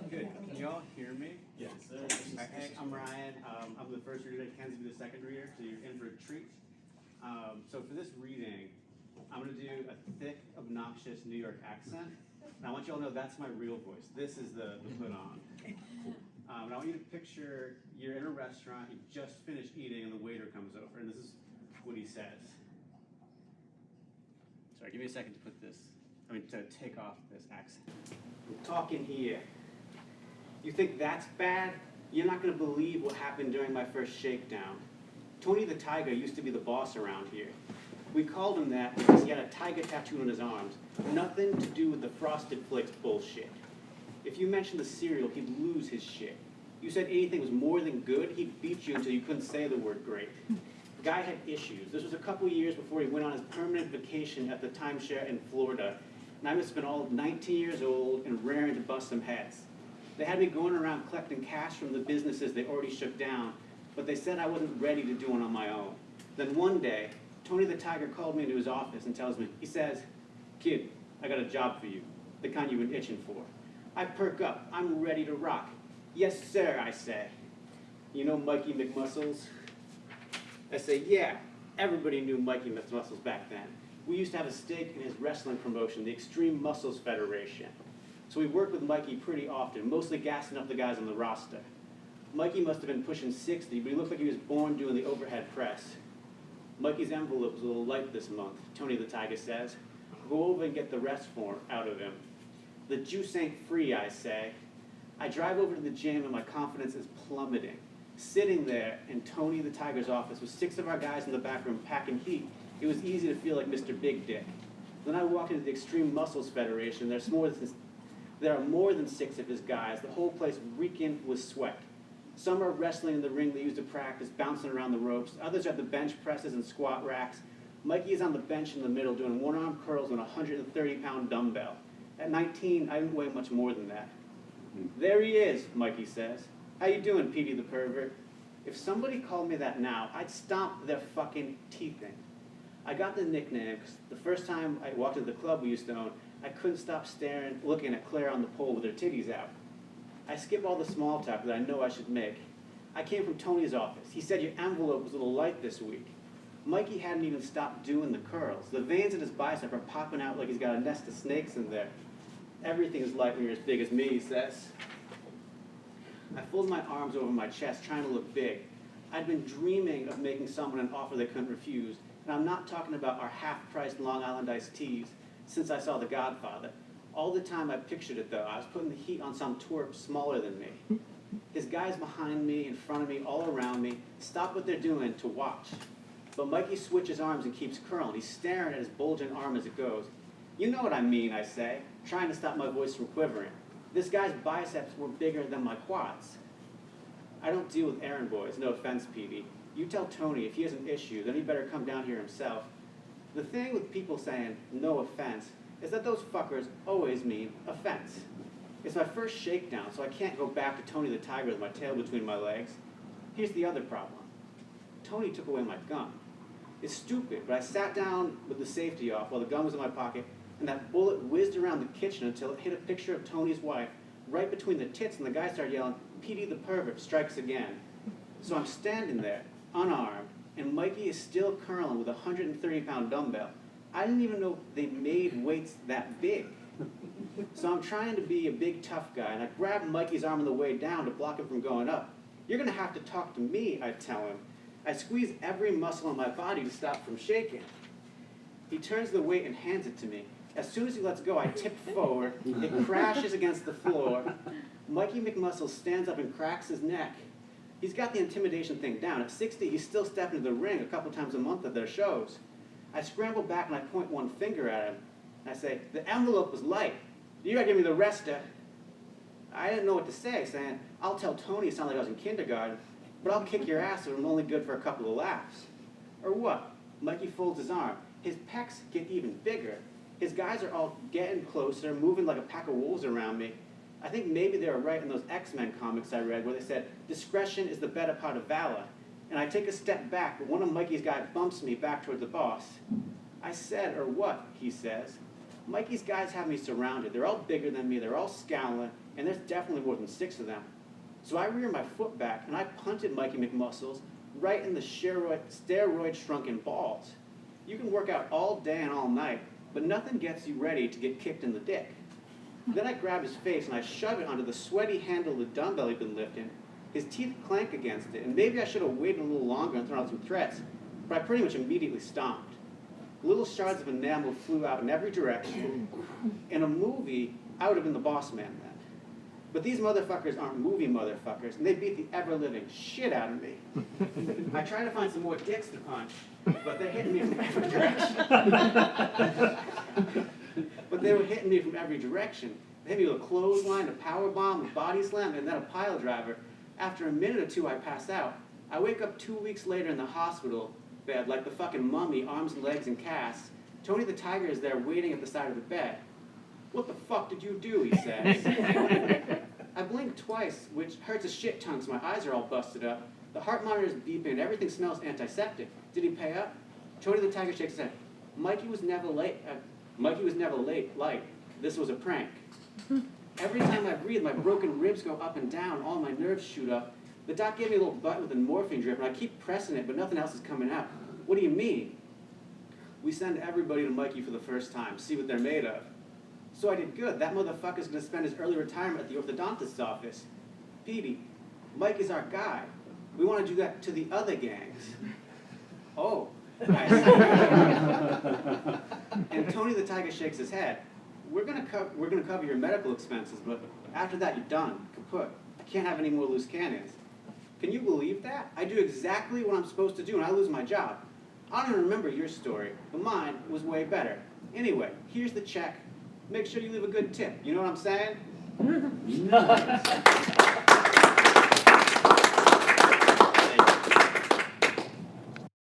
Good. Can you all hear me? Yes, sir. Hey, I'm Ryan. I'm the first reader. Ken's will be the second reader, so you're in for a treat. So for this reading, I'm going to do a thick, obnoxious New York accent. And I want you all to know that's my real voice. This is the put on. And I want you to picture you're in a restaurant, you just finished eating, and the waiter comes over, and this is what he says. Sorry, give me a second to to take off this accent. I'm talking here. You think that's bad? You're not going to believe what happened during my first shakedown. Tony the Tiger used to be the boss around here. We called him that because he had a tiger tattoo on his arms. Nothing to do with the Frosted Flakes bullshit. If you mentioned the cereal, he'd lose his shit. You said anything was more than good, he'd beat you until you couldn't say the word great. Guy had issues. This was a couple years before he went on his permanent vacation at the timeshare in Florida. And I must have been all of 19 years old and raring to bust some heads. They had me going around collecting cash from the businesses they already shook down, but they said I wasn't ready to do it on my own. Then one day, Tony the Tiger called me into his office and tells me, he says, "Kid, I got a job for you, the kind you've been itching for." I perk up. I'm ready to rock. "Yes, sir," I say. "You know Mikey McMuscles?" I say, "Yeah, everybody knew Mikey McMuscles back then. We used to have a stake in his wrestling promotion, the Extreme Muscles Federation. So we worked with Mikey pretty often, mostly gassing up the guys on the roster. Mikey must have been pushing 60, but he looked like he was born doing the overhead press. Mikey's envelope was a little light this month," Tony the Tiger says. "Go over and get the rest form out of him." "The juice ain't free," I say. I drive over to the gym and my confidence is plummeting. Sitting there in Tony the Tiger's office with 6 of our guys in the back room packing heat, it was easy to feel like Mr. Big Dick. Then I walk into the Extreme Muscles Federation. There are more than 6 of his guys, the whole place reeking with sweat. Some are wrestling in the ring they used to practice, bouncing around the ropes. Others are at the bench presses and squat racks. Mikey is on the bench in the middle doing one-arm curls on a 130-pound dumbbell. At 19, I didn't weigh much more than that. "There he is," Mikey says. "How you doing, Petey the pervert?" If somebody called me that now, I'd stomp their fucking teeth in. I got the nickname because the first time I walked into the club we used to own, I couldn't stop looking at Claire on the pole with her titties out. I skip all the small talk that I know I should make. I came from Tony's office. He said your envelope was a little light this week. Mikey hadn't even stopped doing the curls. The veins in his bicep are popping out like he's got a nest of snakes in there. "Everything is light when you're as big as me," he says. I fold my arms over my chest, trying to look big. I'd been dreaming of making someone an offer they couldn't refuse, and I'm not talking about our half-priced Long Island iced teas since I saw The Godfather. All the time I pictured it, though. I was putting the heat on some twerp smaller than me. His guys behind me, in front of me, all around me, stop what they're doing to watch. But Mikey switches arms and keeps curling. He's staring at his bulging arm as it goes. "You know what I mean," I say, trying to stop my voice from quivering. This guy's biceps were bigger than my quads. I don't deal with errand boys, no offense, Petey. You tell Tony if he has an issue, then he better come down here himself. The thing with people saying "no offense" is that those fuckers always mean offense. It's my first shakedown, so I can't go back to Tony the Tiger with my tail between my legs. Here's the other problem. Tony took away my gun. It's stupid, but I sat down with the safety off while the gun was in my pocket, and that bullet whizzed around the kitchen until it hit a picture of Tony's wife right between the tits, and the guy started yelling, "Petey the pervert strikes again." So I'm standing there, unarmed, and Mikey is still curling with a 130-pound dumbbell. I didn't even know they made weights that big. So I'm trying to be a big, tough guy, and I grab Mikey's arm on the way down to block him from going up. "You're going to have to talk to me," I tell him. I squeeze every muscle in my body to stop from shaking. He turns the weight and hands it to me. As soon as he lets go, I tip forward. It crashes against the floor. Mikey McMuscle stands up and cracks his neck. He's got the intimidation thing down. At 60, he's still stepping to the ring a couple times a month at their shows. I scramble back and I point one finger at him. I say, "The envelope was light. You gotta give me the rest of." I didn't know what to say, saying, "I'll tell Tony it sounded like I was in kindergarten, but I'll kick your ass if I'm only good for a couple of laughs." "Or what?" Mikey folds his arm. His pecs get even bigger. His guys are all getting closer, moving like a pack of wolves around me. I think maybe they were right in those X-Men comics I read where they said, "Discretion is the better part of valor." And I take a step back, but one of Mikey's guys bumps me back toward the boss. "I said, or what?" he says. Mikey's guys have me surrounded. They're all bigger than me, they're all scowling, and there's definitely more than 6 of them. So I rear my foot back, and I punted Mikey McMuscles right in the steroid-shrunken balls. You can work out all day and all night, but nothing gets you ready to get kicked in the dick. Then I grab his face, and I shove it onto the sweaty handle of the dumbbell he'd been lifting. His teeth clank against it, and maybe I should have waited a little longer and thrown out some threats, but I pretty much immediately stomped. Little shards of enamel flew out in every direction. In a movie, I would have been the boss man then. But these motherfuckers aren't movie motherfuckers, and they beat the ever-living shit out of me. I try to find some more dicks to punch, but they're hitting me from every direction. But they were hitting me from every direction. They hit me with a clothesline, a power bomb, a body slam, and then a pile driver. After a minute or two, I pass out. I wake up 2 weeks later in the hospital bed like the fucking mummy, arms and legs in casts. Tony the Tiger is there waiting at the side of the bed. "What the fuck did you do?" he says. I blink twice, which hurts a shit ton, so my eyes are all busted up. The heart monitor is beeping and everything smells antiseptic. Did he pay up? Tony the Tiger shakes his head. Mikey was never late. Light. This was a prank. Every time I breathe, my broken ribs go up and down, all my nerves shoot up. The doc gave me a little button with a morphine drip, and I keep pressing it, but nothing else is coming out. What do you mean? We send everybody to Mikey for the first time, see what they're made of. So I did good. That motherfucker's going to spend his early retirement at the orthodontist's office. Petey, Mike is our guy. We want to do that to the other gangs. Oh. I see. And Tony the Tiger shakes his head. We're gonna cover your medical expenses, but after that you're done. Kaput. I can't have any more loose cannons. Can you believe that? I do exactly what I'm supposed to do and I lose my job. I don't even remember your story, but mine was way better. Anyway, here's the check. Make sure you leave a good tip. You know what I'm saying?